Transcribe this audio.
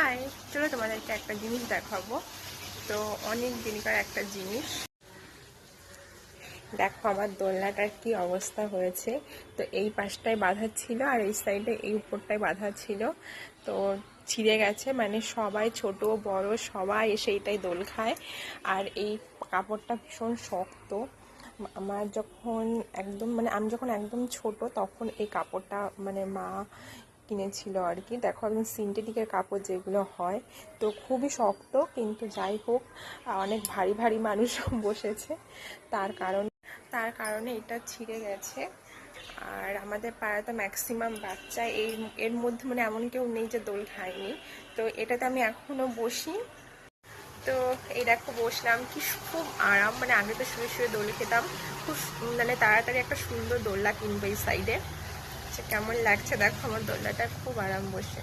High, চলো তোমাদেরকে একটা জিনিস দেখাবো। তো অনেক দিনকার একটা জিনিস, দেখো আমার দোলনাটার কি অবস্থা হয়েছে। তো এই পাশটায় বাঁধা ছিল আর এই সাইডে এই উপরটায় বাঁধা ছিল, তো ছিঁড়ে গেছে। মানে সবাই ছোট বড় সবাই এসে এইটাই দোল খায়। আর এই কাপড়টা ভীষণ শক্ত। আমার যখন একদম মানে আমি যখন একদম ছোট তখন এই কাপড়টা মানে মা কিনেছিল আর কি। দেখো একদম সিনথেটিকের কাপড় যেগুলো হয়, তো খুবই শক্ত। কিন্তু যাই হোক, অনেক ভারী ভারী মানুষ বসেছে, তার কারণে এটা ছিঁড়ে গেছে। আর আমাদের পাড়ায় তো ম্যাক্সিমাম বাচ্চা এর মধ্যে মানে এমন কেউ নেই যে দোল খায়নি। তো এটাতে আমি এখনও বসি। তো এই দেখো বসলাম, কি খুব আরাম। মানে আগে তো শুয়ে শুয়ে দোল খেতাম, খুব মানে তাড়াতাড়ি একটা সুন্দর দোলনা কিনবো এই সাইডে। কেমন লাগছে দেখো আমার দোলনাটা, খুব আরাম বসে।